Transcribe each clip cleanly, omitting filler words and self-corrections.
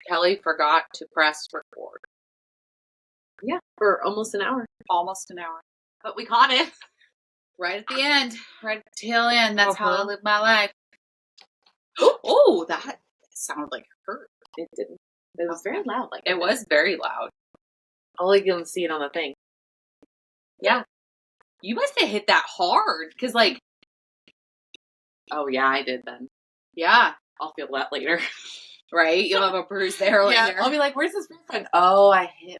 Kellie forgot to press record. Yeah, for almost an hour. Almost an hour. But we caught it. Right at the end. Right at the tail end. That's how I live my life. Oh, that sounded like it hurt. It didn't. It was very loud. Like it was very loud. All you can see it on the thing. Yeah. You must have hit that hard. Because, like... Oh, yeah, I did then. Yeah. I'll feel that later. Right? You'll have a bruise there later. I'll be like, where's this bruise from? Oh, I hit.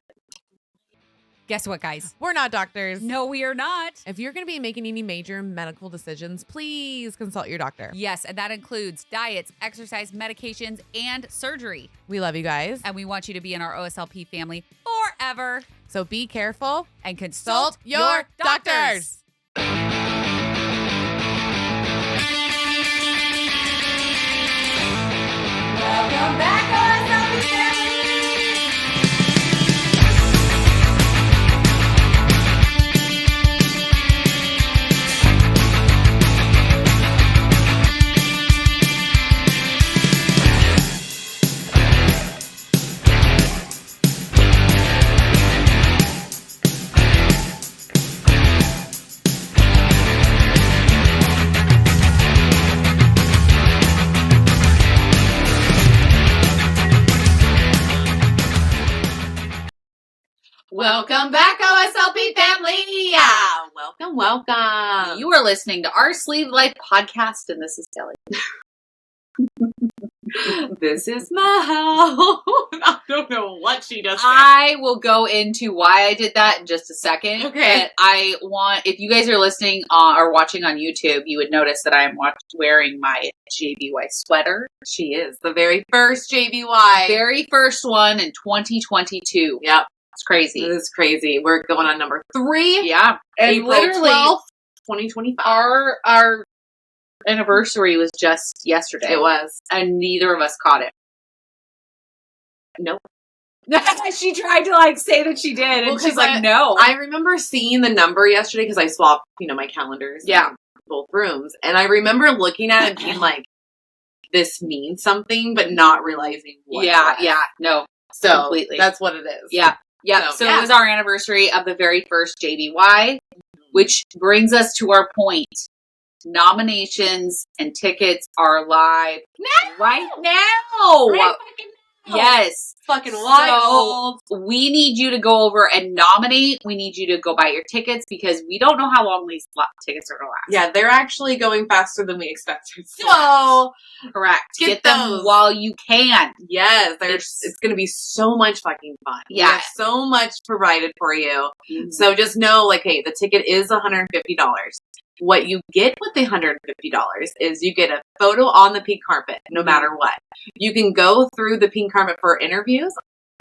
Guess what, guys? We're not doctors. No, we are not. If you're going to be making any major medical decisions, please consult your doctor. Yes, and that includes diets, exercise, medications, and surgery. We love you guys. And we want you to be in our OSLP family forever. So be careful and consult your doctors. Welcome back, OSLP family. Welcome back, OSLP family! Welcome. You are listening to our Sleeve Life podcast, and this is Kellie. This is Mel. I don't know what she does. I will go into why I did that in just a second. Okay. But I want, if you guys are listening or watching on YouTube, you would notice that I am wearing my JBY sweater. She is the very first JBY. Very first one in 2022. Yep. It's crazy. This is crazy. We're going on number 3. Yeah. And April literally 12th, 2025. Our anniversary was just yesterday. It was. And neither of us caught it. Nope. She tried to like say that she did, and she's like, no. I remember seeing the number yesterday because I swapped, my calendars. Yeah. In both rooms. And I remember looking at it and being like, this means something, but not realizing what. Yeah. No. So completely. That's what it is. Yeah. Yeah. So it was our anniversary of the very first JBY, which brings us to our point. Nominations and tickets are live right now. Right Yes. Fucking wild. So we need you to go over and nominate. We need you to go buy your tickets because we don't know how long these tickets are going to last. Yeah, they're actually going faster than we expected. So, correct. Get them those while you can. Yes, it's going to be so much fucking fun. Yeah. We have so much provided for you. Mm-hmm. So just know, hey, the ticket is $150. What you get with the $150 is you get a photo on the pink carpet, no matter what. You can go through the pink carpet for interviews,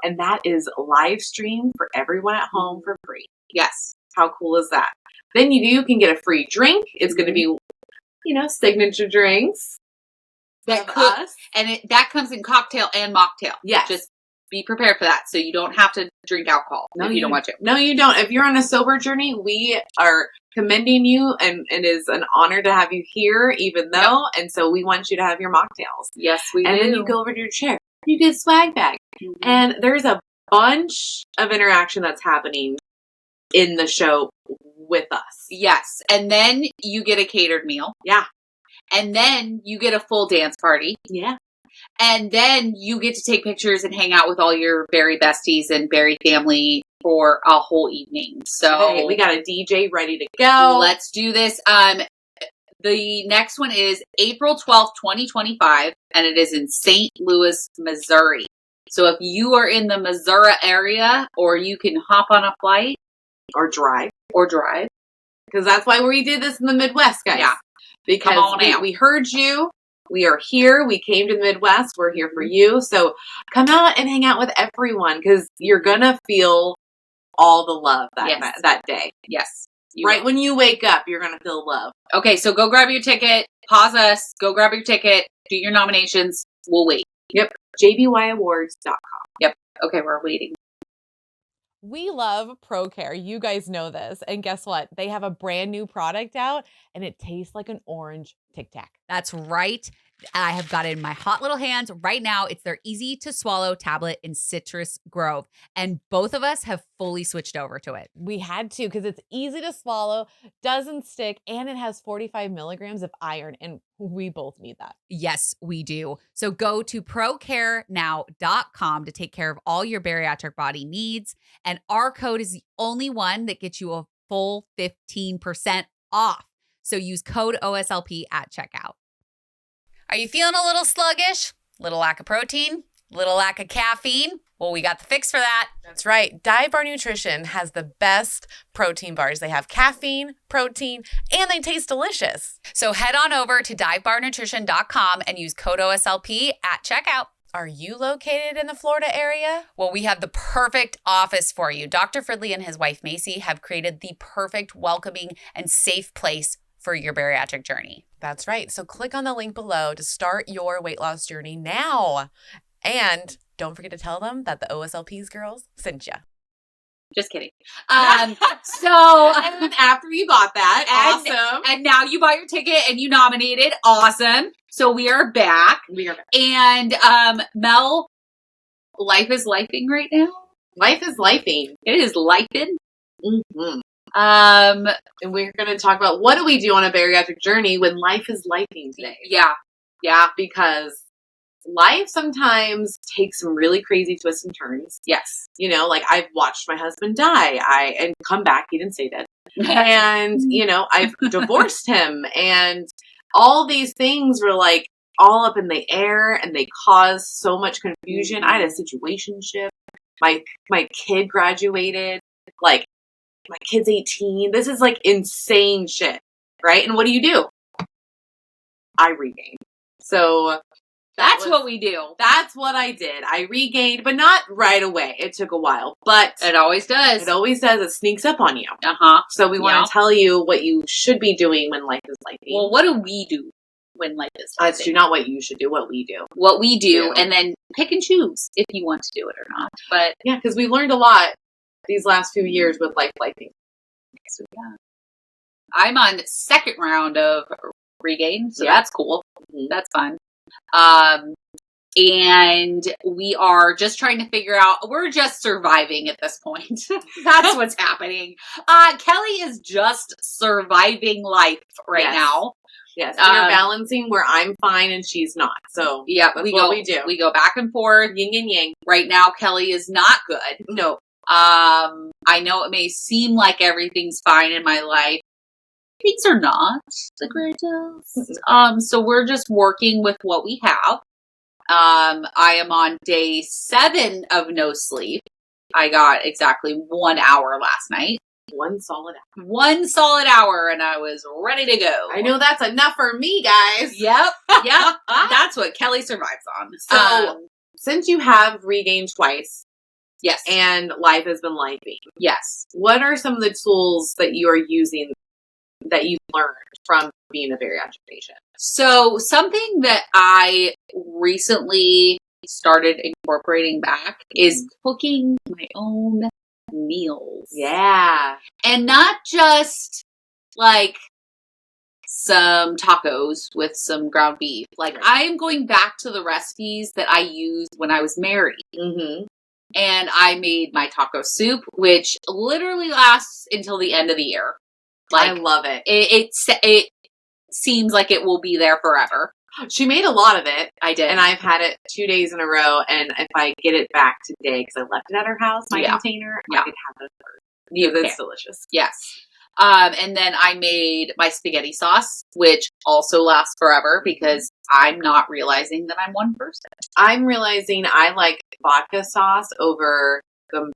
and that is live streamed for everyone at home for free. Yes. How cool is that? Then you can get a free drink. It's going to be, signature drinks. That us. And that comes in cocktail and mocktail. Yeah. Just be prepared for that so you don't have to drink alcohol if you don't want to. No, you don't. If you're on a sober journey, we are commending you, and it is an honor to have you here, even though, and so we want you to have your mocktails. Yes, we do. And then you go over to your chair. You get a swag bag. Mm-hmm. And there's a bunch of interaction that's happening in the show with us. Yes. And then you get a catered meal. Yeah. And then you get a full dance party. Yeah. And then you get to take pictures and hang out with all your Barry besties and Barry family for a whole evening. So hey, we got a DJ ready to go. Let's do this. The next one is April 12th, 2025, and it is in St. Louis, Missouri. So if you are in the Missouri area, or you can hop on a flight. Or drive. Because that's why we did this in the Midwest, guys. Yeah. Because we heard you. We are here. We came to the Midwest. We're here for you. So come out and hang out with everyone because you're going to feel all the love that day. Yes. Right when you wake up, you're going to feel love. Okay, so go grab your ticket. Pause us. Go grab your ticket. Do your nominations. We'll wait. Yep. JBYAwards.com. Yep. Okay, we're waiting. We love ProCare. You guys know this. And guess what? They have a brand new product out and it tastes like an orange Tic Tac. That's right. I have got it in my hot little hands right now. It's their easy to swallow tablet in Citrus Grove. And both of us have fully switched over to it. We had to because it's easy to swallow, doesn't stick, and it has 45 milligrams of iron. And we both need that. Yes, we do. So go to procarenow.com to take care of all your bariatric body needs. And our code is the only one that gets you a full 15% off. So use code OSLP at checkout. Are you feeling a little sluggish? Little lack of protein? Little lack of caffeine? Well, we got the fix for that. That's right. Dive Bar Nutrition has the best protein bars. They have caffeine, protein, and they taste delicious. So head on over to divebarnutrition.com and use code OSLP at checkout. Are you located in the Florida area? Well, we have the perfect office for you. Dr. Fridley and his wife, Macy, have created the perfect, welcoming, and safe place for your bariatric journey. That's right. So click on the link below to start your weight loss journey now. And don't forget to tell them that the OSLP's girls sent you. Just kidding. So And after you got that, awesome. And now you bought your ticket and you nominated. Awesome. So we are back. And Mel, life is lifing right now. Life is lifing. It is lifing. Mm-hmm. And we're going to talk about what do we do on a bariatric journey when life is lifing today. Yeah. Because life sometimes takes some really crazy twists and turns. Yes. You know, like I've watched my husband die and come back. He didn't say that. And, you know, I've divorced him, and all these things were like all up in the air, and they caused so much confusion. I had a situationship. My kid graduated. Like, my kid's 18. This is like insane shit, right? And what do? I regained. So that's what we do. That's what I did. I regained, but not right away. It took a while, but it always does. It always does. It sneaks up on you. So we want to tell you what you should be doing when life is lifing. Well, what do we do when life is lifing? That's not what you should do. What we do. What we do, and then pick and choose if you want to do it or not. But yeah, because we've learned a lot these last few years with life lifing. So yeah, I'm on the second round of regain, so that's cool. Mm-hmm. That's fun. And we are just trying to figure out, we're just surviving at this point. That's what's happening. Kellie is just surviving life right now. Yes, we're balancing where I'm fine and she's not. So yeah, that's what we do. We go back and forth, yin and yang. Right now, Kellie is not good. No. I know it may seem like everything's fine in my life. Things are not the greatest. So we're just working with what we have. I am on day 7 of no sleep. I got exactly 1 hour last night. 1 solid hour. 1 solid hour, and I was ready to go. I know that's enough for me, guys. Yep. That's what Kellie survives on. So since you have regained twice, yes, and life has been lifing, yes, what are some of the tools that you are using that you've learned from being a bariatric patient? So something that I recently started incorporating back is cooking my own meals. Yeah. And not just like some tacos with some ground beef. Like I am going back to the recipes that I used when I was married. Mm-hmm. And I made my taco soup, which literally lasts until the end of the year. Like, I love it. It seems like it will be there forever. She made a lot of it. I did. And I've had it 2 days in a row. And if I get it back today, because I left it at her house, my container, I could have it first. It's delicious. Yes. And then I made my spaghetti sauce, which also lasts forever because I'm not realizing that I'm one person. I'm realizing I like vodka sauce over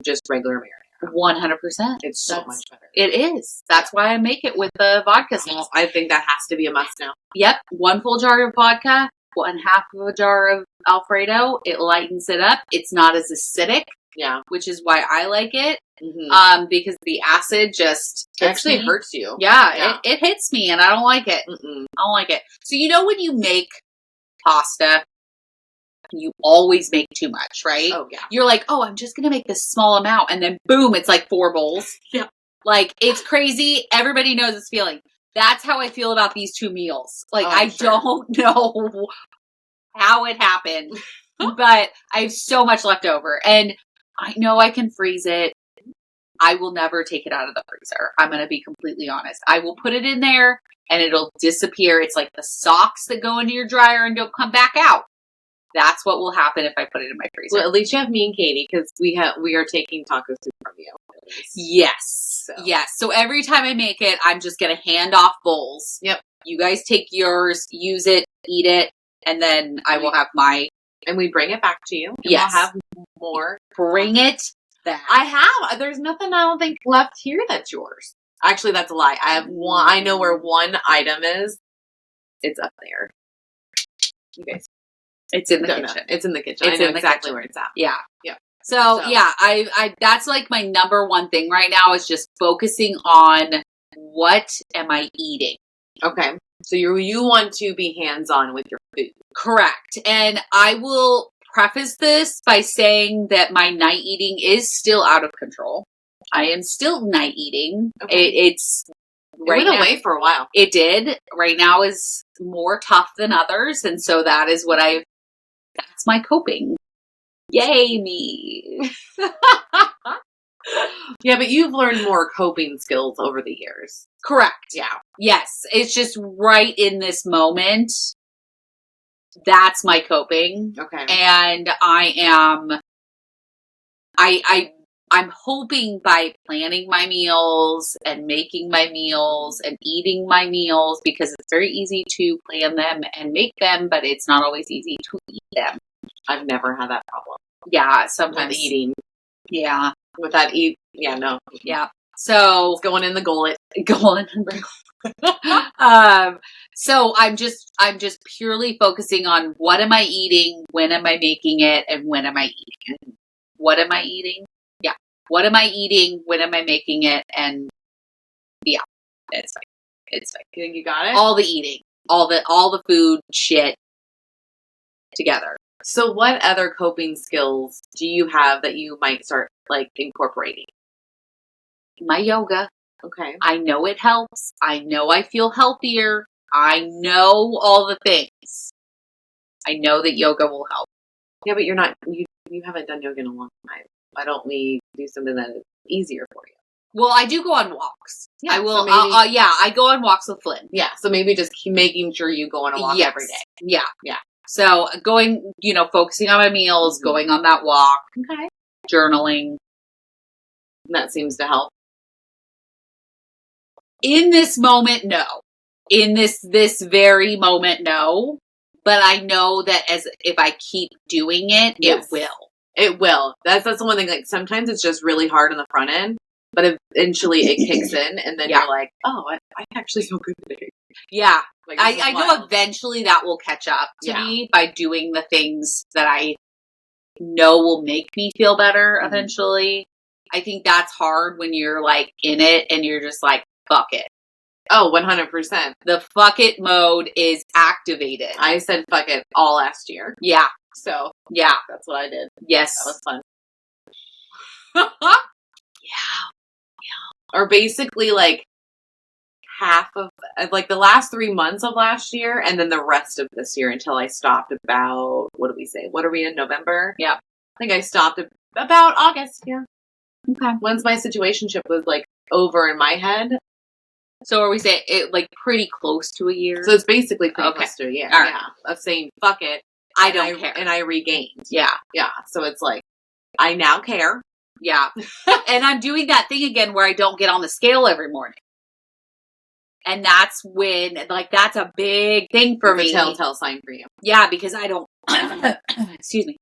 just regular marinara. 100%. It's so much better. It is. That's why I make it with the vodka sauce. I think that has to be a must now. Yep. 1 full jar of vodka, 1/2 of a jar of Alfredo. It lightens it up. It's not as acidic. Yeah. Which is why I like it. Mm-hmm. Because the acid just actually hurts you. Yeah. It hits me and I don't like it. Mm-mm. I don't like it. So you know when you make pasta, you always make too much, right? Oh, yeah. You're like, oh, I'm just going to make this small amount. And then boom, it's like 4 bowls. Yeah. Like, it's crazy. Everybody knows this feeling. that's how I feel about these 2 meals. Like, Oh, I sure. don't know how it happened, but I have so much left over. And I know I can freeze it. I will never take it out of the freezer. I'm going to be completely honest. I will put it in there and it'll disappear. It's like the socks that go into your dryer and don't come back out. That's what will happen if I put it in my freezer. Well, at least you have me and Katie because we are taking taco soup from you. Yes. So. Yes. So every time I make it, I'm just going to hand off bowls. Yep. You guys take yours, use it, eat it, and then I will have my... And we bring it back to you. And Yes. We'll have more. Bring it back. I have. There's nothing I don't think left here that's yours. Actually, that's a lie. I have one. I know where one item is. It's up there. You guys. It's in the Don't kitchen. know. It's in the kitchen. It's I know in the exactly kitchen. where it's at. Yeah. Yeah. So yeah, I that's like my number one thing right now is just focusing on what am I eating. Okay. So you want to be hands-on with your food. Correct. And I will preface this by saying that my night eating is still out of control. I am still night eating. Okay. It's It went away for a while. It did. Right now is more tough than others. And so that is what that's my coping. Yay, me. Yeah, but you've learned more coping skills over the years. Correct. Yeah. Yes. It's just right in this moment. That's my coping. Okay. And I'm hoping by planning my meals and making my meals and eating my meals, because it's very easy to plan them and make them, but it's not always easy to eat them. I've never had that problem. Yeah, sometimes with eating. Yeah. With that yeah, no. Yeah. So it's going in the gullet. So I'm just purely focusing on what am I eating, when am I making it, and when am I eating it. What am I eating? Yeah. What am I eating? When am I making it? And yeah, it's fine. It's fine. You think you got it? All the eating, all the food shit together. So what other coping skills do you have that you might start like incorporating? My yoga. Okay. I know it helps. I know I feel healthier. I know all the things. I know that yoga will help. Yeah, but you haven't done yoga in a long time. Why don't we do something that is easier for you? Well, I do go on walks. Yeah, I will. So maybe, I go on walks with Flynn. Yeah, so maybe just keep making sure you go on a walk every day. Yeah. Yeah. So going, focusing on my meals, going on that walk. Okay. Journaling. That seems to help. In this moment, no. In this very moment, no. But I know that if I keep doing it, yes. It will. It will. That's the one thing. Like sometimes it's just really hard on the front end, but eventually it kicks in, and then you're like, "Oh, I actually feel good today." Yeah, like, I know eventually that will catch up to me by doing the things that I know will make me feel better. Mm-hmm. Eventually, I think that's hard when you're like in it and you're just like, "Fuck it." Oh, 100%. The fuck it mode is activated. I said fuck it all last year. Yeah. So, yeah. That's what I did. Yes. That was fun. Yeah. Or basically like half of, like the last 3 months of last year and then the rest of this year until I stopped about, what do we say? What are we in, November? Yeah. I think I stopped about August. Yeah. Okay. Once my situationship was like over in my head. So are we saying it like pretty close to a year? So it's basically pretty close to a year. Right. Yeah. Of saying fuck it. I don't care. And I regained. Yeah. Yeah. So it's like, I now care. Yeah. And I'm doing that thing again where I don't get on the scale every morning. And that's when, like, that's a big thing for me. It's a telltale sign for you. Yeah, because I don't, excuse me,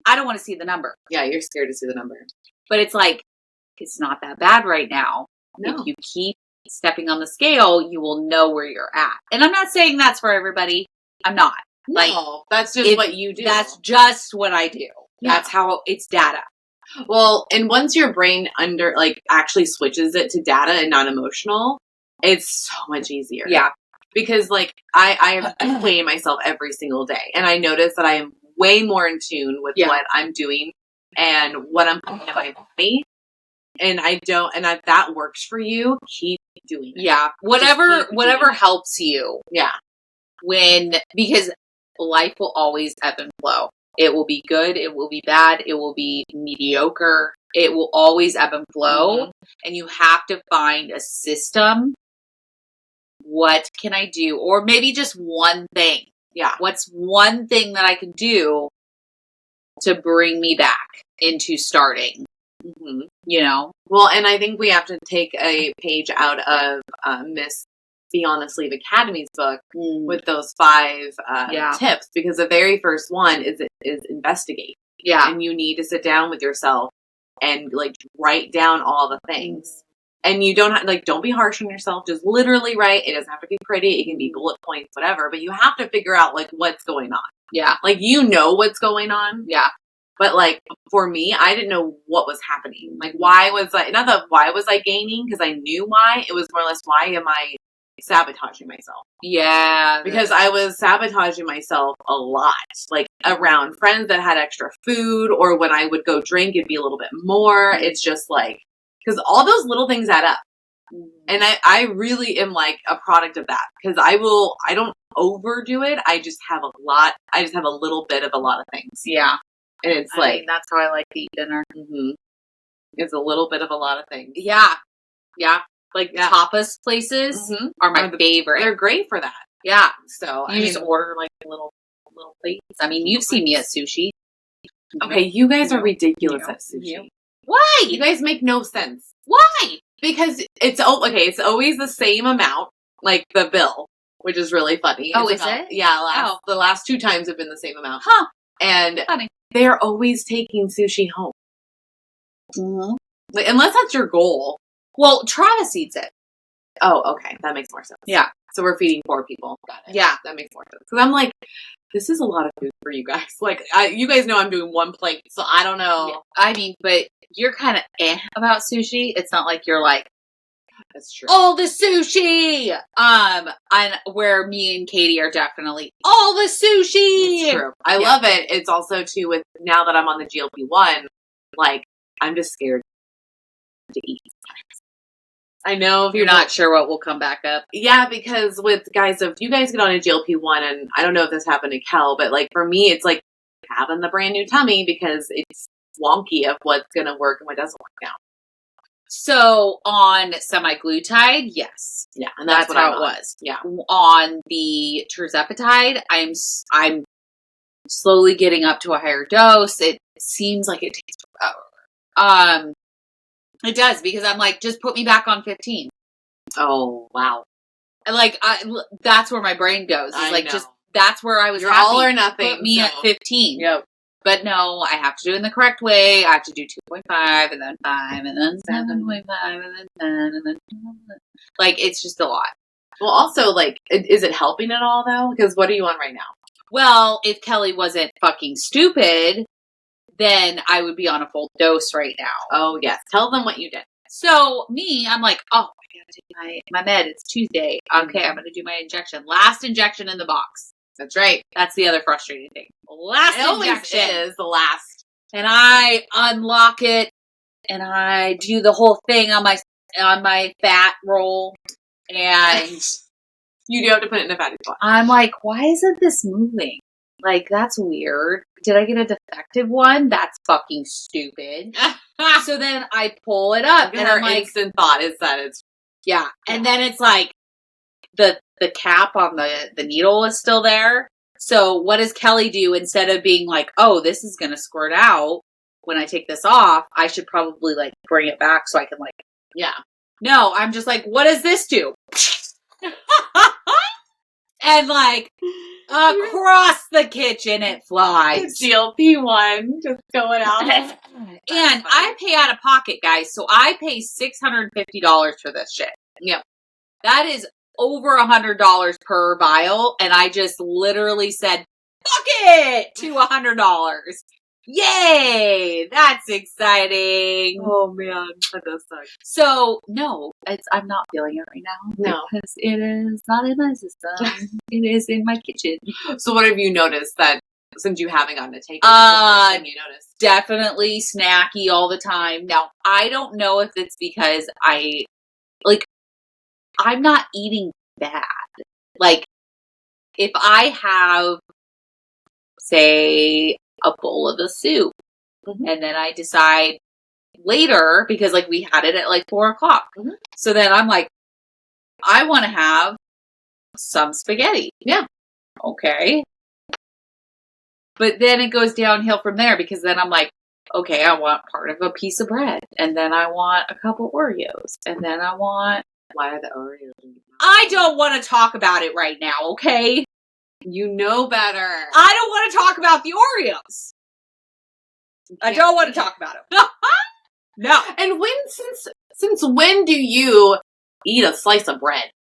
I don't want to see the number. Yeah, you're scared to see the number. But it's like, it's not that bad right now. No. If you keep stepping on the scale, you will know where you're at. And I'm not saying that's for everybody. I'm not. No, like, that's just what you do. That's just what I do. Yeah. That's how it's data. Well, and once your brain actually switches it to data and not emotional, it's so much easier. Yeah. Because I am weighing myself every single day. And I notice that I am way more in tune with what I'm doing and what I'm putting in my body. And if that works for you, keep doing it. Yeah. Whatever helps you. Yeah. Because life will always ebb and flow. It will be good. It will be bad. It will be mediocre. It will always ebb and flow. Mm-hmm. And you have to find a system. What can I do? Or maybe just one thing. Yeah. What's one thing that I can do to bring me back into starting? Mm-hmm. You know? Well, and I think we have to take a page out of Miss Beyond the Sleeve Academy's book with those 5 tips, because the very first one is investigate. Yeah. And you need to sit down with yourself and like write down all the things. And you don't don't be harsh on yourself. Just literally write. It doesn't have to be pretty. It can be bullet points, whatever. But you have to figure out like what's going on. Yeah. Like you know what's going on. Yeah. But like for me, I didn't know what was happening. Like why was I gaining? Because I knew why. It was more or less why am I sabotaging myself? Yeah. Because I was sabotaging myself a lot. Like around friends that had extra food, or when I would go drink, it'd be a little bit more. It's just like, because all those little things add up. And I really am like a product of that. Because I don't overdo it. I just have a little bit of a lot of things. Yeah. And it's that's how I like to eat dinner. Mm-hmm. It's a little bit of a lot of things. Yeah. Yeah. Like tapas places are my favorite. They're great for that. Yeah. So you just order like little plates. I mean, you've seen me at sushi. Okay, you guys are ridiculous at sushi. Why? You guys make no sense. Why? Because it's always the same amount, like the bill, which is really funny. Oh, is it? Yeah, the last 2 times have been the same amount. Huh. And funny. They're always taking sushi home. Mm-hmm. Like, unless that's your goal. Well, Travis eats it. Oh, okay. That makes more sense. Yeah. So we're feeding 4 people. Got it. Yeah. That makes more sense. Because I'm like, this is a lot of food for you guys. Like, you guys know I'm doing 1 plate, so I don't know. Yeah. I mean, but you're kind of about sushi. It's not like you're like, that's true. All the sushi! And where me and Katie are definitely all the sushi! It's true. I love it. It's also, too, with now that I'm on the GLP-1, like, I'm just scared to eat. I know if you're not sure what will come back up. Yeah, because with guys, if you guys get on a GLP-1, and I don't know if this happened to Kel, but like for me, it's like having the brand new tummy because it's wonky of what's going to work and what doesn't work now. So on semaglutide, yes. Yeah, and that's how it was. Yeah. On the tirzepatide, I'm slowly getting up to a higher dose. It seems like it takes forever. It does, because I'm like, just put me back on 15. Oh, wow. And like, that's where my brain goes. It's like, just, that's where I was You're happy. All or nothing. Put me at 15. Yep. But no, I have to do it in the correct way. I have to do 2.5 and then 5 and then 7.5 and then 10 and then 12. Like, it's just a lot. Well, also, like, is it helping at all, though? Because what are you on right now? Well, if Kelly wasn't fucking stupid, then I would be on a full dose right now. Oh, yes. Tell them what you did. So, I'm like, I gotta take my med. It's Tuesday. Okay, I'm gonna do my injection. Last injection in the box. That's right. That's the other frustrating thing. Last injection is the last. And I unlock it, and I do the whole thing on my fat roll, and you do have to put it in a fatty spot. I'm like, why isn't this moving? Like, that's weird. Did I get a defective one? That's fucking stupid. So then I pull it up, and her like, instant thought is that it's and then it's like the cap on the needle is still there. So what does Kelly do? Instead of being like, oh, this is gonna squirt out when I take this off, I should probably like bring it back so I can like No, I'm just like, what does this do? And like across the kitchen it flies. GLP-1 just going out. And I pay out of pocket, guys. So I pay $650 for this shit. Yep. That is over $100 per vial. And I just literally said, fuck it, to $100. Yay! That's exciting. Oh man, that does suck. So no, I'm not feeling it right now. No, because it is not in my system. It is in my kitchen. So what have you noticed that since you haven't gotten to take it? What's the first thing you noticed? Definitely snacky all the time. Now I don't know if it's because I like I'm not eating bad. Like, if I have, say, a bowl of the soup, and then I decide later, because like we had it at like 4:00. So then I'm like, I want to have some spaghetti. Yeah. Okay. But then it goes downhill from there, because then I'm like, okay, I want part of a piece of bread, and then I want a couple Oreos, and then I want... Why are the Oreos? I don't want to talk about it right now, okay? You know better. I don't want to talk about the Oreos. I don't want to talk about them. No. And since when do you eat a slice of bread?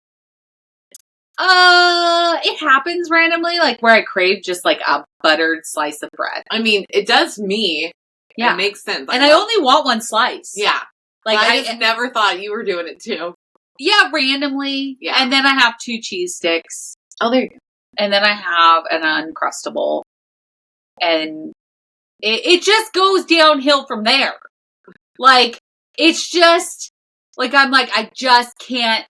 It happens randomly, like where I crave just like a buttered slice of bread. I mean, it does me. Yeah. It makes sense. And I only want one slice. Yeah. Like I just never thought you were doing it too. Yeah, randomly. Yeah. And then I have 2 cheese sticks. Oh, there you go. And then I have an Uncrustable. And it just goes downhill from there. Like, it's just, like, I'm like, I just can't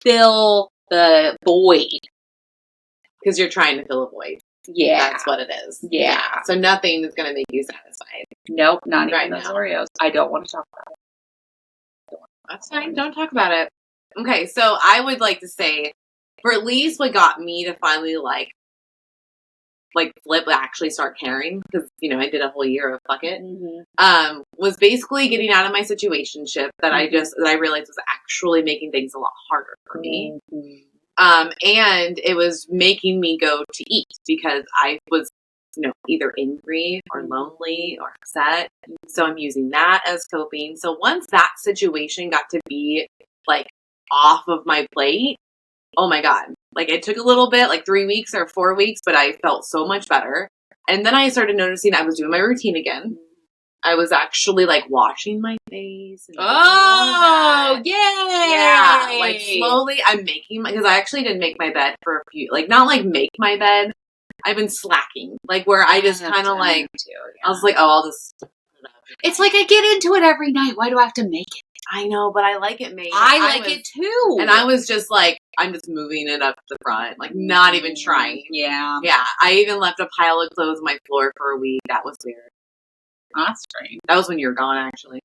fill the void. Because you're trying to fill a void. Yeah. That's what it is. Yeah. So nothing is going to make you satisfied. Nope, not Right even those now. Oreos. I don't want to talk about it. That's fine. Don't talk about it. Okay, so I would like to say, for at least what got me to finally like flip, actually start caring, because, you know, I did a whole year of fuck it, was basically getting out of my situationship that I realized was actually making things a lot harder for me. And it was making me go to eat because I was, you know, either angry or lonely or upset. So I'm using that as coping. So once that situation got to be like off of my plate, oh my God. Like, it took a little bit, like 3 weeks or 4 weeks, but I felt so much better. And then I started noticing I was doing my routine again. I was actually like washing my face. And Oh, yay! Yeah, like slowly I'm making because I actually didn't make my bed for a few, like not like make my bed. I've been slacking, like where I just kind of like, I was like, oh, I'll just. It's like I get into it every night. Why do I have to make it? I know, but I like it made. I like it too. And I was just like, I'm just moving it up the front, like not even trying. Yeah. Yeah. I even left a pile of clothes on my floor for a week. That was weird. That's strange. That was when you were gone, actually.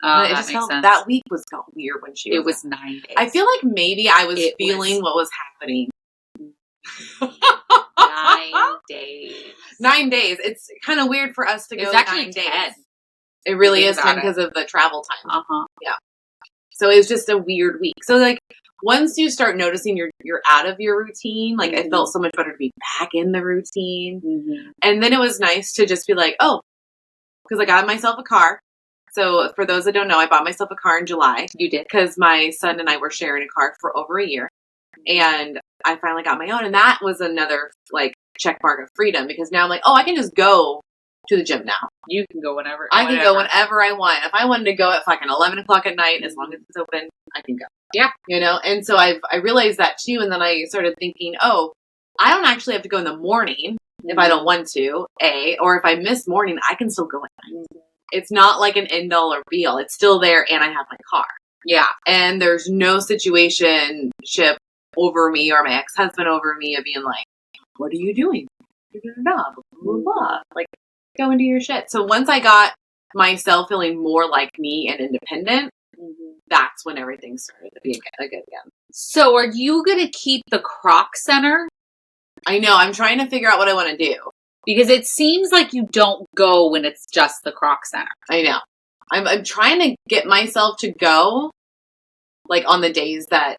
That makes sense. That week felt weird when she was. It was 9 days. I feel like maybe I was feeling what was happening. 9 days. 9 days. It's kind of weird for us to go. It's actually 9 10. days. It really is 10 because of the travel time. Yeah. So it was just a weird week. So like once you start noticing you're out of your routine, like I felt so much better to be back in the routine. And then it was nice to just be like, oh, because I got myself a car. So for those that don't know, I bought myself a car in July. You did. Because my son and I were sharing a car for over a year. And I finally got my own. And that was another like check mark of freedom, because now I'm like, oh, I can just go to the gym now. You can go whenever. I can go whenever I want. If I wanted to go at fucking 11 o'clock at night, as long as it's open, I can go. Yeah. You know? And so I realized that too. And then I started thinking, oh, I don't actually have to go in the morning if I don't want to, or if I miss morning, I can still go at night. It's not like an end all or be all. It's still there and I have my car. Yeah. And there's no situationship over me or my ex-husband over me of being like, what are you doing? Blah, blah, blah, blah. Like, go into your shit. So once I got myself feeling more like me and independent, that's when everything started to be good again. So are you going to keep the Croc Center? I know. I'm trying to figure out what I want to do. Because it seems like you don't go when it's just the Croc Center. I know. I'm trying to get myself to go, like, on the days that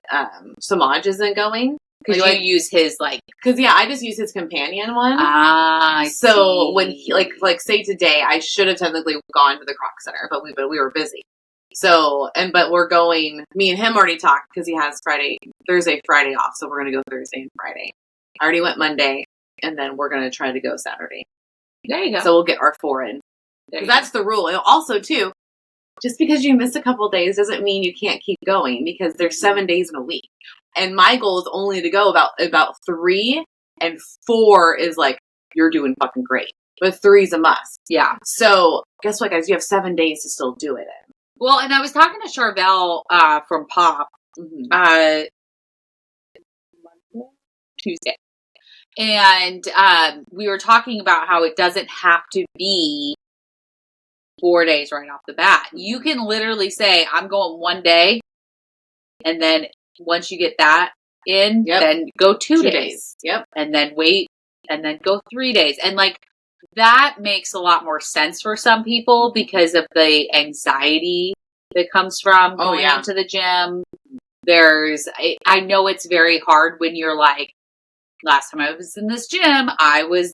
Samaj isn't going. Because you use his, like... Because, yeah, I just use his companion one. I So see. when he, like, say today, I should have technically gone to the Croc Center, but we were busy. So, but we're going, me and him already talked, because he has Thursday, Friday off, so we're going to go Thursday and Friday. I already went Monday, and then we're going to try to go Saturday. There you go. So we'll get our 4 in. Because that's the rule. And also, too, just because you miss a couple days doesn't mean you can't keep going, because there's 7 days in a week. And my goal is only to go about 3, and 4 is like, you're doing fucking great. But 3 is a must. Yeah. So guess what, guys? You have 7 days to still do it in. Well, and I was talking to Charvel from Pop, Tuesday. And we were talking about how it doesn't have to be 4 days right off the bat. You can literally say, I'm going 1 day. And then once you get that in, then go 2 days. Yep. And then wait. And then go 3 days. And like, that makes a lot more sense for some people because of the anxiety that comes from going into the gym. I know it's very hard when you're like, last time I was in this gym, I was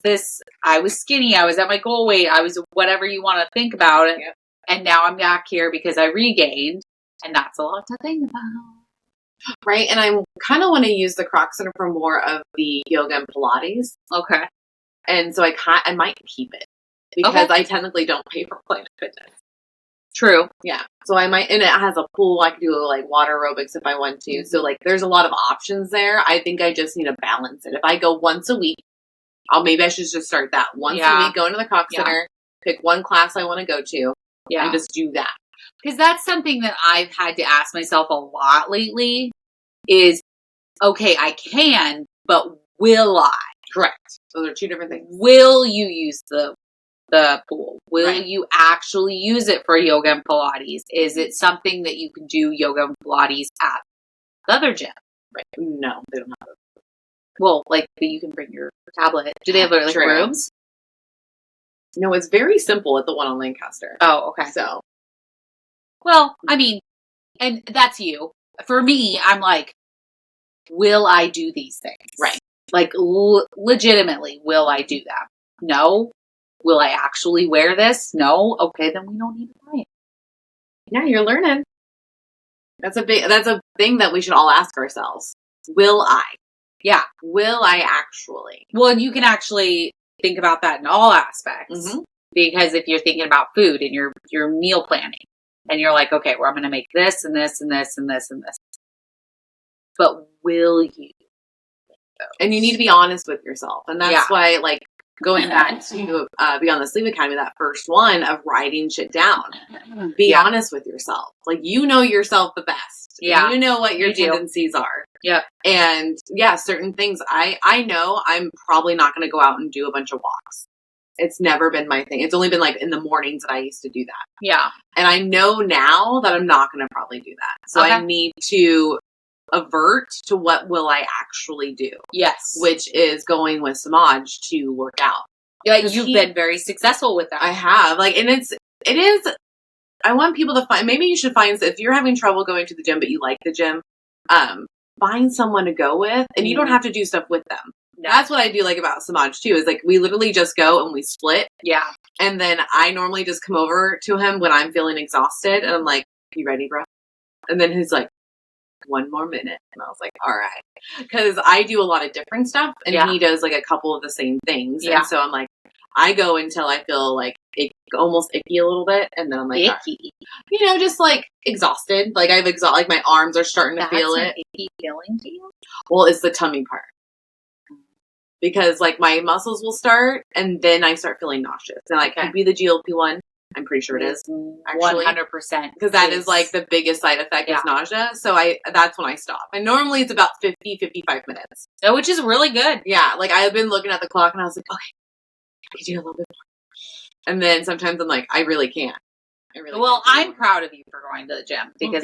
skinny, I was at my goal weight, I was whatever you want to think about it. Yep. And now I'm back here because I regained. And that's a lot to think about. Right. And I kind of want to use the Croc Center for more of the yoga and Pilates. Okay. And so I might keep it because I technically don't pay for Planet Fitness. True. Yeah. So I might, and it has a pool. I can do like water aerobics if I want to. So like there's a lot of options there. I think I just need to balance it. If I go once a week, maybe I should just start that once a week, go into the Croc Center, pick one class I want to go to and just do that. Because that's something that I've had to ask myself a lot lately is, okay, I can, but will I? Correct. Those are two different things. Will you use the pool? Will you actually use it for yoga and Pilates? Is it something that you can do yoga and Pilates at the other gym? Right. No, they don't have it. Well, like, you can bring your tablet. Do they have like rooms? No, it's very simple at the one on Lancaster. Oh, okay. So, well, I mean, and that's you. For me, I'm like, will I do these things? Right. Like, legitimately, will I do them? No. Will I actually wear this? No. Okay, then we don't need to buy it. Yeah, you're learning. That's a thing that we should all ask ourselves. Will I? Yeah. Will I actually? Well, and you can actually think about that in all aspects. Mm-hmm. Because if you're thinking about food and you're meal planning and you're like, okay, well, I'm going to make this and this and this and this and this. But will you? And you need to be honest with yourself. And that's why, like, going back to Beyond the Sleep Academy, that first one of writing shit down. Be honest with yourself. Like, you know yourself the best. Yeah. You know what your tendencies are. Yeah. And certain things I know I'm probably not going to go out and do a bunch of walks. It's never been my thing. It's only been like in the mornings that I used to do that. Yeah. And I know now that I'm not going to probably do that. So I need to avert to what will I actually do. Yes. Which is going with Samaj to work out. Yeah, you've been very successful with that. I have. Like, and it is, I want people to find, maybe you should find, if you're having trouble going to the gym, but you like the gym, find someone to go with, and you don't have to do stuff with them. No. That's what I do like about Samaj too, is like, we literally just go and we split. Yeah. And then I normally just come over to him when I'm feeling exhausted, and I'm like, you ready, bro? And then he's like, 1 more minute. And I was like, all right. Because I do a lot of different stuff, and he does like a couple of the same things. Yeah. And so I'm like, I go until I feel like almost icky a little bit, and then I'm like, icky. You know, just like exhausted. Like like my arms are starting to feel it. Icky feeling to you? Well, it's the tummy part. Because like my muscles will start, and then I start feeling nauseous. And like, could be the GLP-1. I'm pretty sure it is. Actually, 100%. Because that is like the biggest side effect is nausea. So that's when I stop. And normally it's about 55 minutes. Oh, which is really good. Yeah. Like, I've been looking at the clock, and I was like, okay, I could do a little bit more. And then sometimes I'm like, I really can't. I'm proud of you for going to the gym, because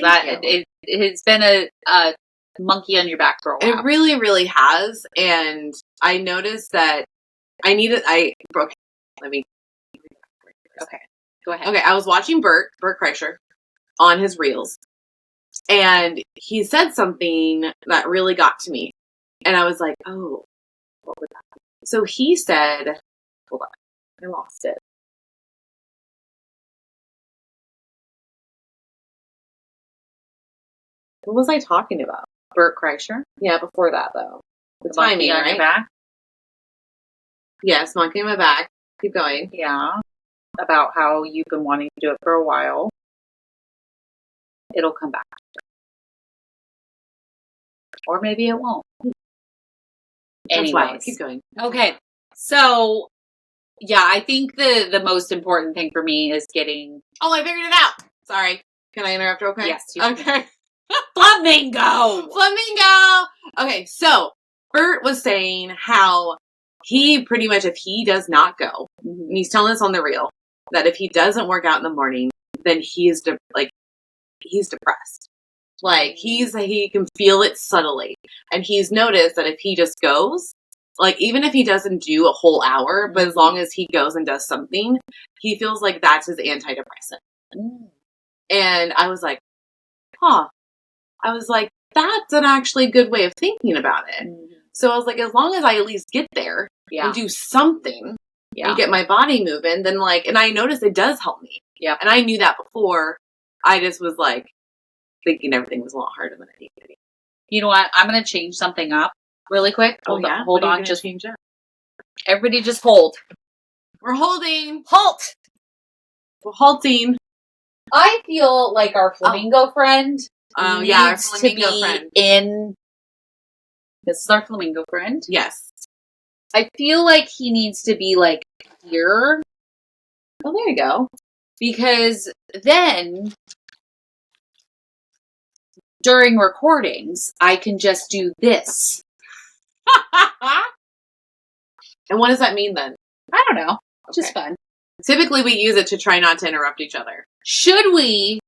it has been a monkey on your back for a while. It really, really has. And I noticed that okay, go ahead. Okay, I was watching Bert Kreischer on his reels, and he said something that really got to me. And I was like, oh, what was that? So he said, hold on, I lost it. What was I talking about? Bert Kreischer? Yeah, before that, though. The timing, on your back? Yes, monkey on my back. Keep going. Yeah. About how you've been wanting to do it for a while. It'll come back. Or maybe it won't. Anyways. Keep going. Okay. So, yeah, I think the most important thing for me is getting... Oh, I figured it out. Sorry. Can I interrupt real quick? Yes. Okay. Flamingo. Okay, so Bert was saying how he pretty much, if he does not go, and he's telling us on the reel, that if he doesn't work out in the morning, then he's depressed. Like, he can feel it subtly. And he's noticed that if he just goes, like, even if he doesn't do a whole hour, but as long as he goes and does something, he feels like that's his antidepressant. And I was like, huh. I was like, that's an actually good way of thinking about it. So I was like, as long as I at least get there and do something and get my body moving, then like, and I noticed it does help me. Yeah. And I knew that before. I just was like, thinking everything was a lot harder than it needed to be. You know what? I'm going to change something up really quick. Hold on. Just change up. Everybody just hold. We're holding. Halt. We're halting. I feel like our flamingo friend our needs flamingo to be friend. in. This is our flamingo friend. Yes. I feel like he needs to be like here. Oh, there you go. Because then during recordings, I can just do this. And what does that mean then? I don't know. Okay. Just fun. Typically, we use it to try not to interrupt each other. Should we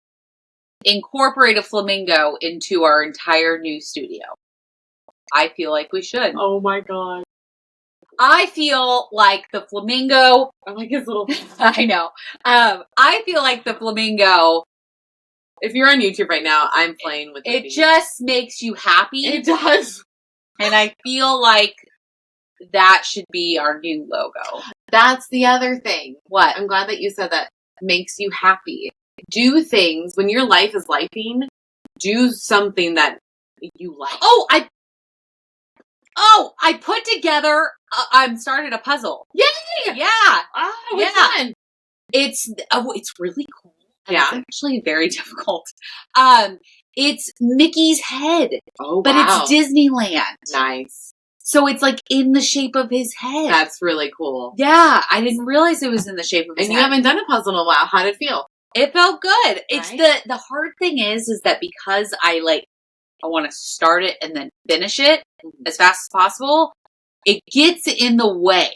incorporate a flamingo into our entire new studio? I feel like we should. Oh my god. I feel like the flamingo. I like his little. I know. I feel like the flamingo. If you're on YouTube right now, I'm playing with it. Just makes you happy. It does. And I feel like that should be our new logo. That's the other thing. What? I'm glad that you said that. Makes you happy. Do things when your life is lifing. Do something that you like. I put together. I'm started a puzzle. Yay! Yeah. Oh, which one? It's really cool. Yeah. It's actually very difficult. It's Mickey's head. Oh, but wow. it's Disneyland. Nice. So it's like in the shape of his head. That's really cool. Yeah, I didn't realize it was in the shape of his head. And you haven't done a puzzle in a while. How did it feel? It felt good. It's right? the hard thing is that because I want to start it and then finish it as fast as possible, it gets in the way.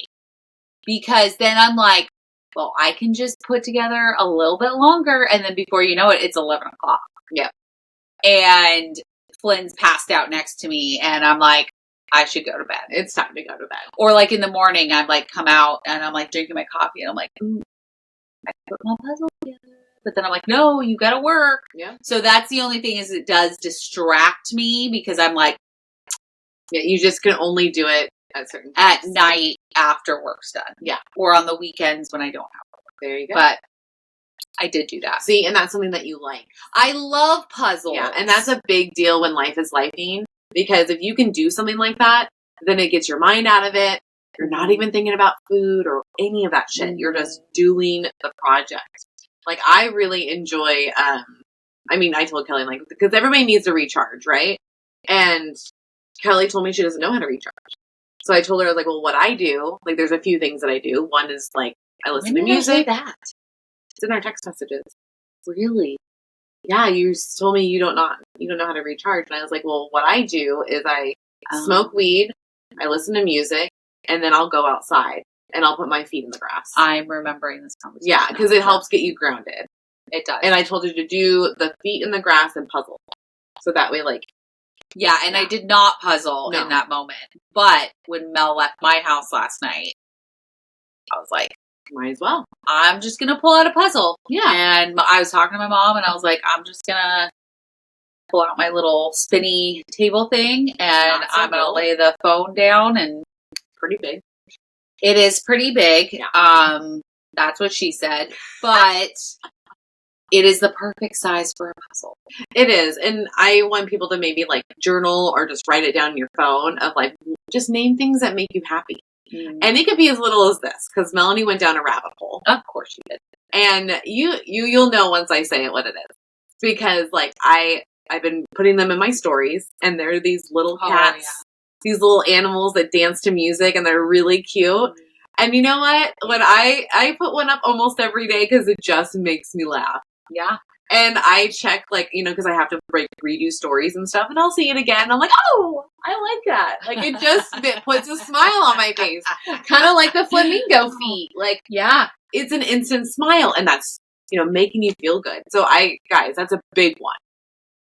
Because then I'm like, well, I can just put together a little bit longer, and then before you know it, it's 11 o'clock. Yep. And Flynn's passed out next to me, and I'm like, I should go to bed. It's time to go to bed. Or like in the morning, I'm like, come out, and I'm like drinking my coffee, and I'm like, I put my puzzle together. But then I'm like, no, you gotta work. Yeah. So that's the only thing is it does distract me because I'm like, yeah, you just can only do it at certain at times. night after work's done. Yeah. Or on the weekends when I don't have work. There you go. But I did do that. See, and that's something that you like. I love puzzles. Yeah, and that's a big deal when life is lifing because if you can do something like that, then it gets your mind out of it. You're not even thinking about food or any of that shit. You're just doing the project. Like, I really enjoy, I told Kelly, like, because everybody needs to recharge, right? And Kelly told me she doesn't know how to recharge. So I told her, I was like, well, what I do, like, there's a few things that I do. One is, like, I listen to music. That? It's in our text messages. Really? Yeah, you told me you don't know how to recharge. And I was like, well, what I do is I smoke weed, I listen to music, and then I'll go outside. And I'll put my feet in the grass. I'm remembering this conversation. Yeah, because it helps get you grounded. It does. And I told you to do the feet in the grass and puzzle. So that way, like... Yeah, and I did not puzzle in that moment. But when Mel left my house last night, I was like, might as well. I'm just going to pull out a puzzle. Yeah. And I was talking to my mom, and I was like, I'm just going to pull out my little spinny table thing, and I'm going to lay the phone down, and pretty big. It is pretty big. Yeah. That's what she said. But it is the perfect size for a puzzle. It is. And I want people to maybe like journal or just write it down in your phone of like, just name things that make you happy. Mm. And it could be as little as this because Melanie went down a rabbit hole. Of course she did. And you'll know once I say it what it is. Because like I've been putting them in my stories and they're these little cats. Yeah. These little animals that dance to music and they're really cute. And you know what? When I put one up almost every day because it just makes me laugh. Yeah. And I check, like, you know, because I have to redo stories and stuff, and I'll see it again. I'm like, oh, I like that. Like, it puts a smile on my face. Kind of like the flamingo feet. Like, Yeah. it's an instant smile, and that's, you know, making you feel good. So guys, that's a big one.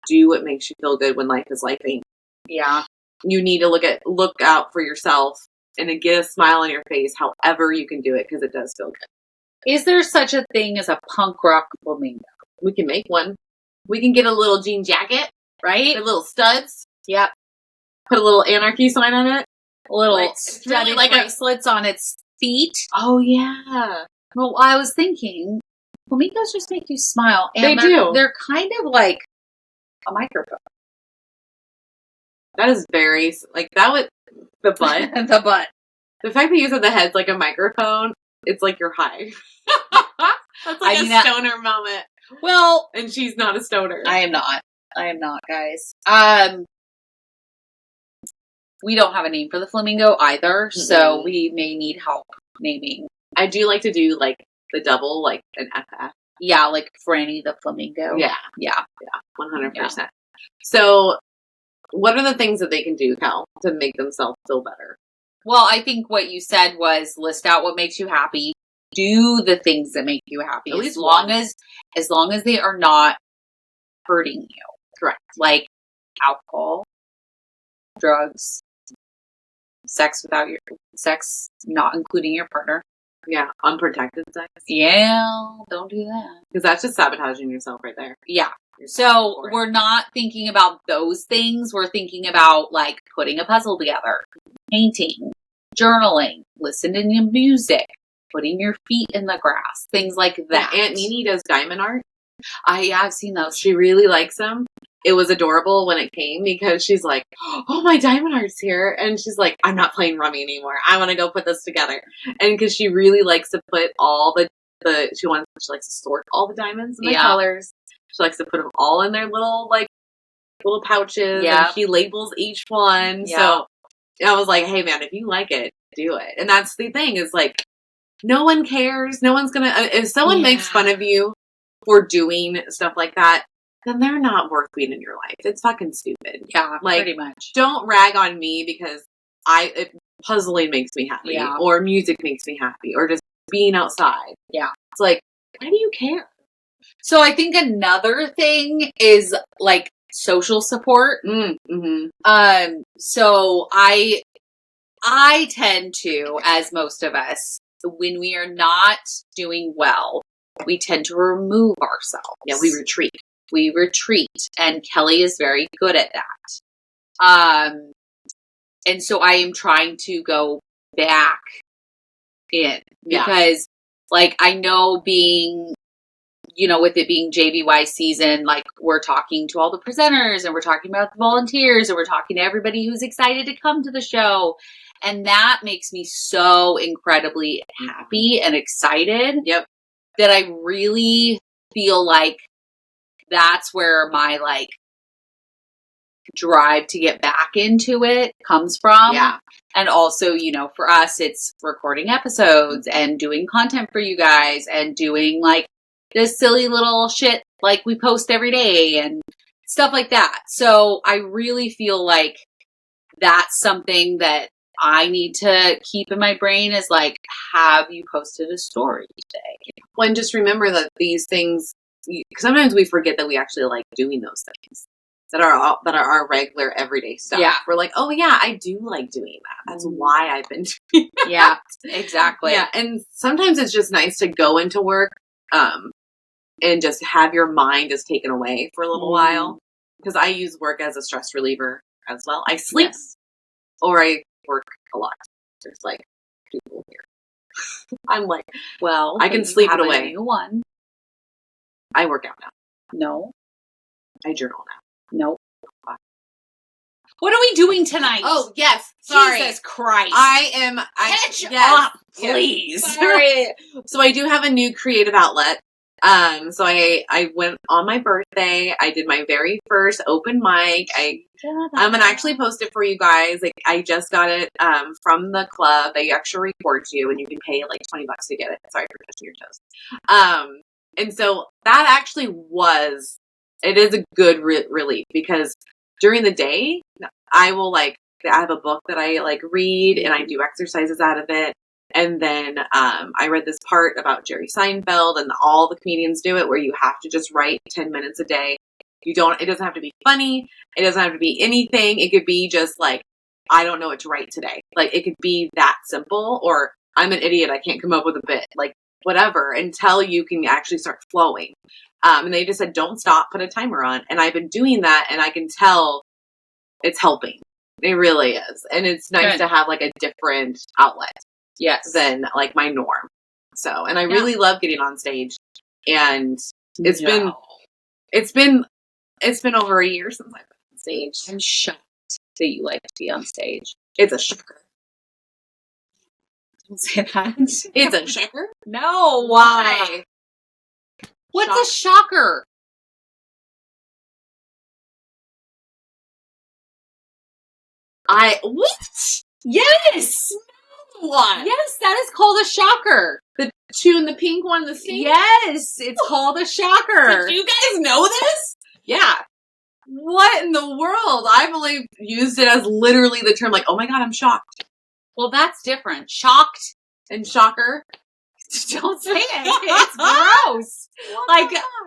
Do what makes you feel good when life is lifing. Yeah. You need to look out for yourself and to get a smile on your face, however you can do it, because it does feel good. Is there such a thing as a punk rock flamingo? We can make one. We can get a little jean jacket, Right? with little studs. Yep. Put a little anarchy sign on it. Little Like, studded really like bracelets on its feet. Oh yeah. Well, I was thinking, flamingos just make you smile. And They do. They're kind of like a microphone. That is very, like, that would, the butt. The butt. The fact that you said the head's like a microphone, it's like you're high. That's like a stoner moment. Well, And she's not a stoner. I am not, guys. We don't have a name for the flamingo either, so we may need help naming. I do like to do, like, the double, like, an FF. Yeah, like Franny the flamingo. Yeah. Yeah. 100%. Yeah. So, what are the things that they can do, Cal, to make themselves feel better? Well, I think what you said was list out what makes you happy. Do the things that make you happy. At least as long as they are not hurting you. Correct. Like alcohol, drugs, sex not including your partner. Yeah, unprotected sex. Yeah, don't do that. Because that's just sabotaging yourself right there. Yeah. So we're not thinking about those things. We're thinking about, like, putting a puzzle together, painting, journaling, listening to music, putting your feet in the grass, things like that. Aunt Nene does diamond art. I've seen those. She really likes them. It was adorable when it came because she's like, oh, my diamond art's here. And she's like, I'm not playing rummy anymore. I want to go put this together. And because she really likes to put all she likes to sort all the diamonds and the colors. She likes to put them all in their little pouches. Yeah. And she labels each one. Yeah. So I was like, hey, man, if you like it, do it. And that's the thing is, like, no one cares. No one's going to, if someone makes fun of you for doing stuff like that, then they're not worth being in your life. It's fucking stupid. Yeah, like, pretty much. Don't rag on me because puzzling makes me happy, or music makes me happy, or just being outside. Yeah. It's like, why do you care? So I think another thing is, like, social support. Mm-hmm. So I tend to, as most of us, when we are not doing well, we tend to remove ourselves. Yeah, we retreat. And Kellie is very good at that. And so I am trying to go back in because, like, I know being, you know, with it being JBY season, like, we're talking to all the presenters and we're talking about the volunteers and we're talking to everybody who's excited to come to the show. And that makes me so incredibly happy and excited. Yep. That I really feel like that's where my, like, drive to get back into it comes from. Yeah. And also, you know, for us, it's recording episodes and doing content for you guys and doing, like, this silly little shit like we post every day and stuff like that. So I really feel like that's something that I need to keep in my brain is, like, have you posted a story today? Well, and just remember that these things, sometimes we forget that we actually like doing those things that are our regular everyday stuff. Yeah. We're like, oh yeah, I do like doing that. That's why I've been doing that. Yeah, exactly. Yeah. And sometimes it's just nice to go into work, and just have your mind just taken away for a little while. Because I use work as a stress reliever as well. I sleep or I work a lot. There's, like, people here. I'm like, well, I can sleep it away. A new one. I work out now. No. I journal now. No. What are we doing tonight? Oh, yes. Sorry. Jesus Christ. Catch up, please. Sorry. So I do have a new creative outlet. So I went on my birthday. I did my very first open mic. I'm gonna actually post it for you guys. Like, I just got it from the club. They actually record you, and you can pay like $20 to get it. Sorry for touching your toes. And so that actually it is a good relief because during the day, I have a book that I read and I do exercises out of it. And then I read this part about Jerry Seinfeld and all the comedians do it where you have to just write 10 minutes a day. It doesn't have to be funny. It doesn't have to be anything. It could be just I don't know what to write today. It could be that simple, or I'm an idiot. I can't come up with a bit, whatever, until you can actually start flowing. And they just said, don't stop, put a timer on. And I've been doing that and I can tell it's helping. It really is. And it's nice to have a different outlet. Yes. Than my norm. So, and I really love getting on stage, and it's been over a year since I've been on stage. I'm shocked that you like to be on stage. It's a shocker. Don't say that. It's a shocker? No. Why? What's a shocker? What? Yes. What? Yes, that is called a shocker. The two and the pink one, the same? Yes, it's called a shocker. Did you guys know this? Yeah. What in the world? I've only used it as literally the term oh my God, I'm shocked. Well, that's different. Shocked and shocker. Don't say it. It's gross.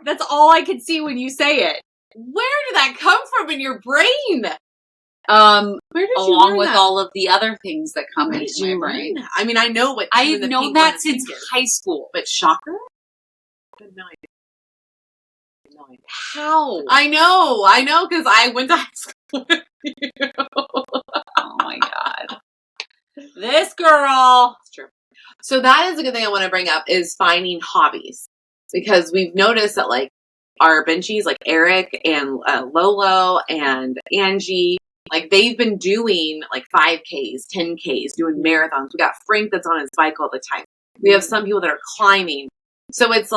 That's all I could see when you say it. Where did that come from in your brain? Where did you along learn with that? all of the other things that come Where into did you my learn brain. that? I mean, I know what I've known that since high school. But shocker? I have no idea. How? I know, because I went to high school with you. Oh my God. This girl. It's true. So that is a good thing I want to bring up is finding hobbies. Because we've noticed that our benchies, Eric and Lolo and Angie, they've been doing 5Ks, 10Ks, doing marathons. We got Frank that's on his bike all the time. We have some people that are climbing. So it's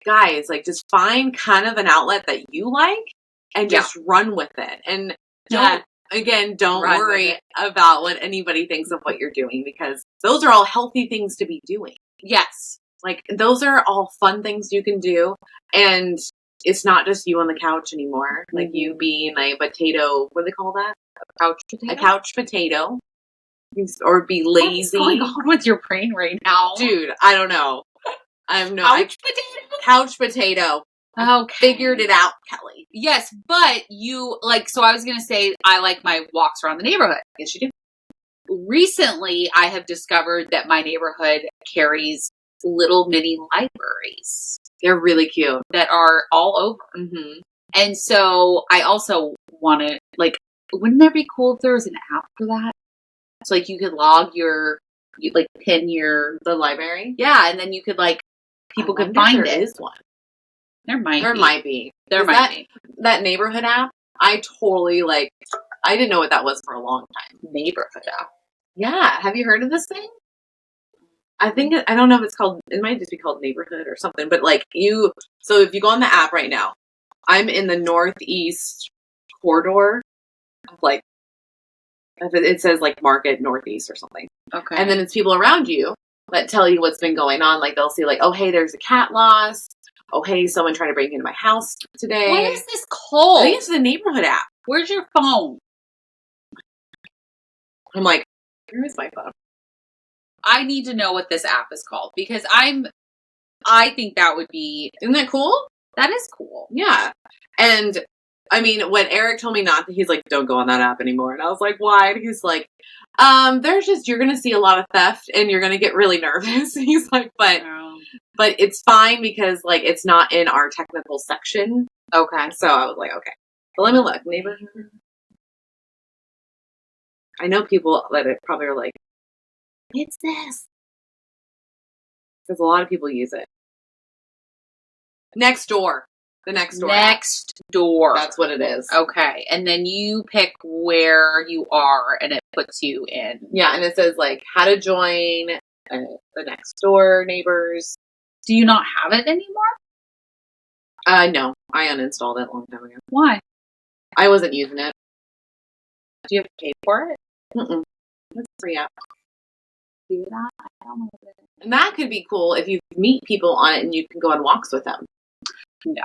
guys, just find kind of an outlet that you like and just run with it. And don't worry about what anybody thinks of what you're doing, because those are all healthy things to be doing. Yes. Those are all fun things you can do. And it's not just you on the couch anymore. You being a potato, what do they call that? A couch potato. Or be lazy. What's going on with your brain right now? Dude, I don't know. I have no couch potato. Okay. Figured it out, Kelly. Yes, but you so I was going to say I like my walks around the neighborhood. Yes, you do. Recently, I have discovered that my neighborhood carries little mini libraries. They're really cute. That are all over. Mm-hmm. And so I also want to, wouldn't that be cool if there was an app for that? So, you could log pin the library? Yeah, and then you could, people could find it. There is one. There might be. That neighborhood app, I totally, I didn't know what that was for a long time. Neighborhood app. Yeah. Have you heard of this thing? I don't know if it might just be called Neighborhood or something, but so if you go on the app right now, I'm in the northeast corridor of it says Market Northeast or something. Okay. And then it's people around you that tell you what's been going on. They'll see oh, hey, there's a cat loss. Oh, hey, someone tried to break into my house today. What is this called? I think it's the Neighborhood app. Where's your phone? I'm where is my phone? I need to know what this app is called because I think that would be... Isn't that cool? That is cool. Yeah. And I mean, when Eric told me not to, he's don't go on that app anymore. And I was why? And he's you're going to see a lot of theft and you're going to get really nervous. He's but it's fine because it's not in our technical section. Okay. So I was okay. But let me look. Neighborhood. I know people that probably are it's this. Because a lot of people use it. Next door. The next door. Next door. That's what it is. Okay. And then you pick where you are and it puts you in. Yeah. And it says how to join the next door neighbors. Do you not have it anymore? No. I uninstalled it a long time ago. Why? I wasn't using it. Do you have to pay for it? Mm-mm. It's a free app. do that. I don't know. And that could be cool if you meet people on it and you can go on walks with them. No.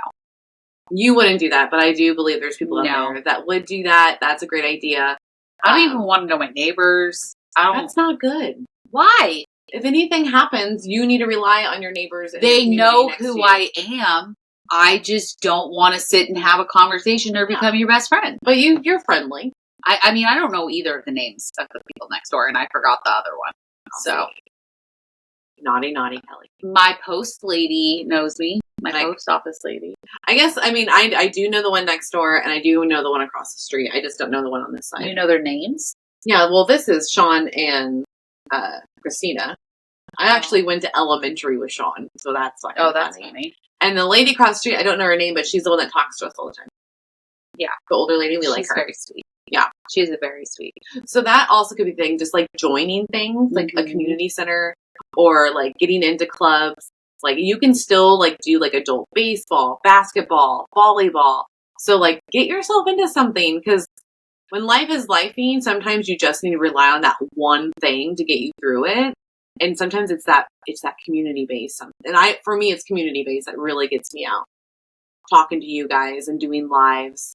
You wouldn't do that, but I do believe there's people out there that would do that. That's a great idea. I don't even want to know my neighbors. That's not good. Why? If anything happens, you need to rely on your neighbors. They know who I am. I just don't want to sit and have a conversation or become your best friend. But you're friendly. I mean, I don't know either of the names of the people next door, and I forgot the other one. So, naughty Kellie. My post lady knows me. My post office lady. I guess, I mean, I do know the one next door, and I do know the one across the street. I just don't know the one on this side. You know their names? Yeah, well, this is Sean and Christina. I actually went to elementary with Sean, so that's like that's funny. And the lady across the street, I don't know her name, but she's the one that talks to us all the time. Yeah. The older lady, we like her. She's very sweet. Yeah. She's a very sweet. So that also could be a thing, just like joining things, like a community center or like getting into clubs. Like you can still like do like adult baseball, basketball, volleyball. So like get yourself into something because when life is lifing, sometimes you just need to rely on that one thing to get you through it. And sometimes it's that community based. And for me, it's community based that really gets me out. Talking to you guys and doing lives.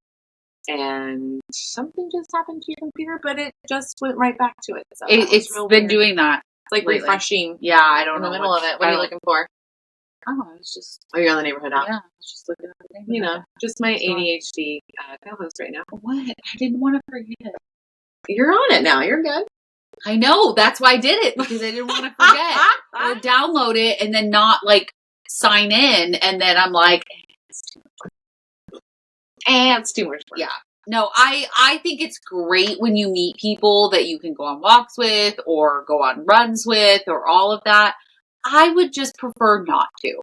And something just happened to your computer, but it just went right back to it. So it's been weird. Doing that. It's like lately. Refreshing. Yeah, I don't know. In the middle of it. What are you looking for? Oh, I was just. Oh, you're on the neighborhood app? Yeah, I was just looking at the neighborhood. You know, just my ADHD co-host right now. What? I didn't want to forget. You're on it now. You're good. I know. That's why I did it, because I didn't want to forget. Or download it and then not, like, sign in, and then I'm like, it's too much. And it's too much work. Yeah. No, I think it's great when you meet people that you can go on walks with or go on runs with or all of that. I would just prefer not to.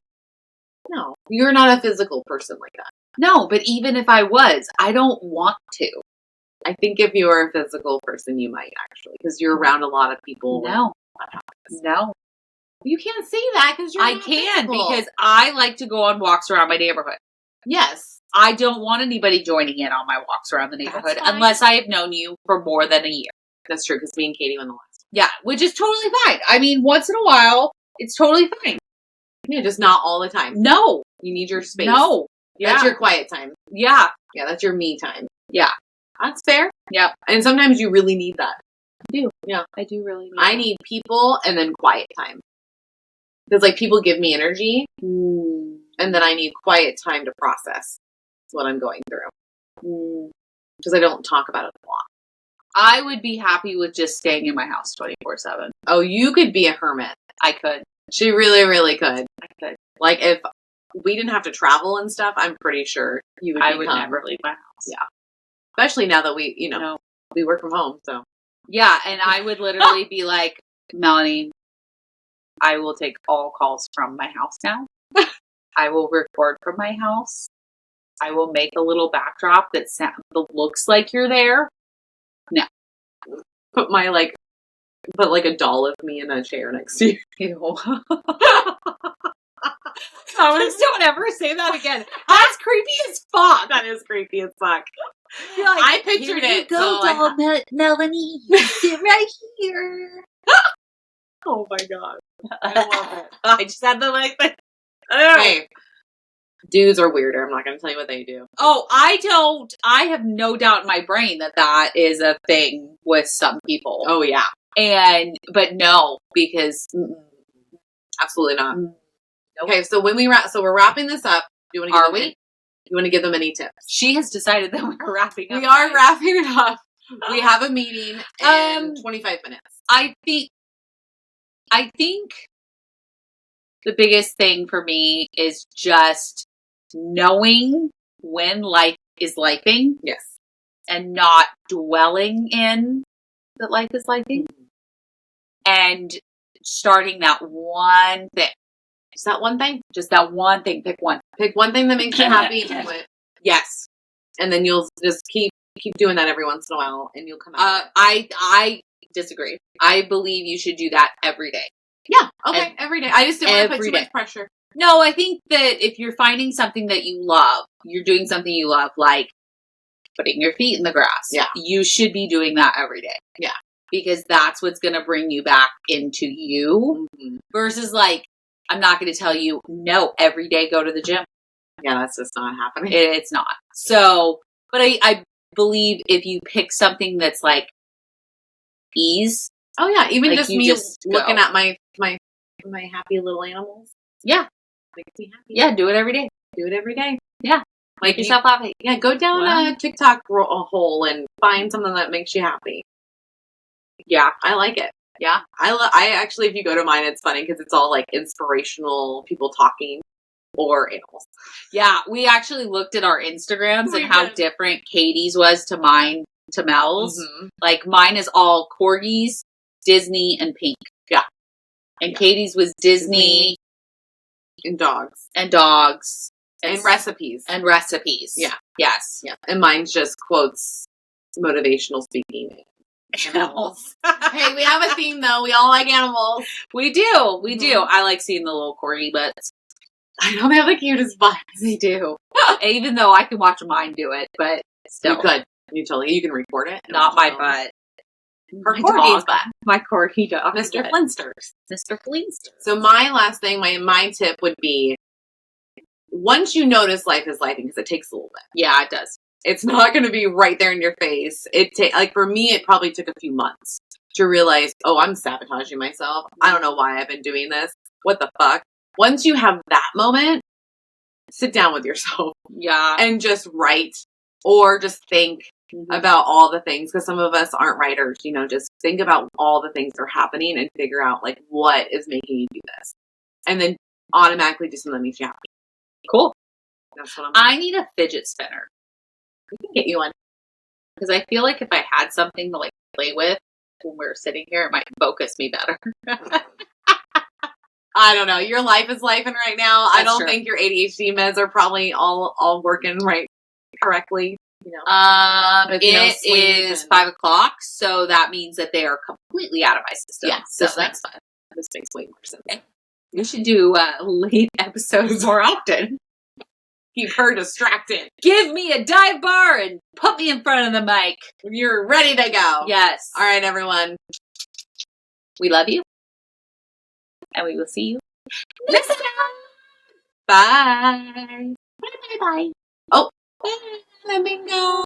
No, you're not a physical person like that. No, but even if I was, I don't want to. I think if you are a physical person, you might actually, because you're around a lot of people. No. You can't say that because I can, because I like to go on walks around my neighborhood. Yes. I don't want anybody joining in on my walks around the neighborhood unless I have known you for more than a year. That's true, because me and Katie went the last one. Yeah, which is totally fine. I mean, once in a while, it's totally fine. Yeah, just not all the time. No. You need your space. No. Yeah. That's your quiet time. Yeah. Yeah, that's your me time. Yeah. That's fair. Yeah. And sometimes you really need that. I do. Yeah. I do really need I need people and then quiet time. Because, like, people give me energy, and then I need quiet time to process what I'm going through. Because I don't talk about it a lot. I would be happy with just staying in my house 24/7. Oh, you could be a hermit. I could. She really, really could. I could. Like, if we didn't have to travel and stuff, I'm pretty sure you would I would never leave my house. Yeah. Especially now that we, we work from home, so. Yeah, and I would literally be like, Melanie, I will take all calls from my house now. I will record from my house. I will make a little backdrop that looks like you're there. No. Put a doll of me in a chair next to you. Ew. Please don't ever say that again. That's creepy as fuck. That is creepy as fuck. You're like, I pictured here it. You go, so doll, Melanie. You sit right here. Oh my god. I love it. I just had the Hey, dudes are weirder. I'm not going to tell you what they do. Oh, I have no doubt in my brain that is a thing with some people. Oh yeah. But no, because absolutely not. Nope. Okay, so when we're wrapping this up. Do you want to Are we? You want to give them any tips? She has decided that we're wrapping up. We are wrapping it up. We have a meeting in 25 minutes. I think the biggest thing for me is just knowing when life is lifing. Yes. And not dwelling in that life is lifing. And starting that one thing. Just that one thing? Just that one thing. Pick one. Pick one thing that makes you happy and do it. Yes. And then you'll just keep doing that every once in a while and you'll come out. I disagree. I believe you should do that every day. Yeah. Okay. Every day. I just didn't want to put too much pressure. No, I think that if you're finding something that you love, you're doing something you love, like putting your feet in the grass. Yeah. You should be doing that every day. Yeah. because that's what's going to bring you back into you versus like, I'm not going to tell you, no, every day go to the gym. Yeah, that's just not happening. It's not. So, but I believe if you pick something that's like ease. Oh yeah, even like just you me just looking go. at my happy little animals. Yeah. Makes me happy. Yeah, do it every day. Do it every day. Yeah. Make yourself happy. Yeah, go down a TikTok hole and find something that makes you happy. Yeah, I like it. Yeah. I actually, if you go to mine, it's funny because it's all like inspirational people talking or animals. Yeah, we actually looked at our Instagrams and how different Katie's was to mine, to Mel's. Mm-hmm. Like mine is all corgis, Disney, and pink. Yeah. And Katie's was Disney and dogs. And dogs. And recipes. And recipes. Yeah. Yes. Yeah. And mine's just quotes, motivational speaking. Animals. Hey, we have a theme though. We all like animals. We do. We do. I like seeing the little corgi butts. I know they have the cutest butts. They do. Even though I can watch mine do it, but still. You could. You can record it. Not my butt. Her corgi's butt. My corgi dog. Mr. Flintsters. Mr. Flintsters. So my last thing, my tip would be, once you notice life is lifing, because it takes a little bit. Yeah, it does. It's not going to be right there in your face. Like for me, it probably took a few months to realize, oh, I'm sabotaging myself. I don't know why I've been doing this. What the fuck? Once you have that moment, sit down with yourself. Yeah. And just write or just think about all the things. Because some of us aren't writers, just think about all the things that are happening and figure out like what is making you do this. And then automatically do something that makes you happy. Cool. That's what I need a fidget spinner. We can get you one. Because I feel like if I had something to like play with when we were sitting here, it might focus me better. I don't know. Your life is lifing right now. That's I don't true. think your ADHD meds are probably all working right correctly. It is 5:00, so that means that they are completely out of my system. Yeah, so this makes fun. This makes way more sense. We should do late episodes more often. Keep her distracted. Give me a dive bar and put me in front of the mic. You're ready to go. Yes. All right, everyone. We love you. And we will see you next time. Bye. Bye. Oh, let me go.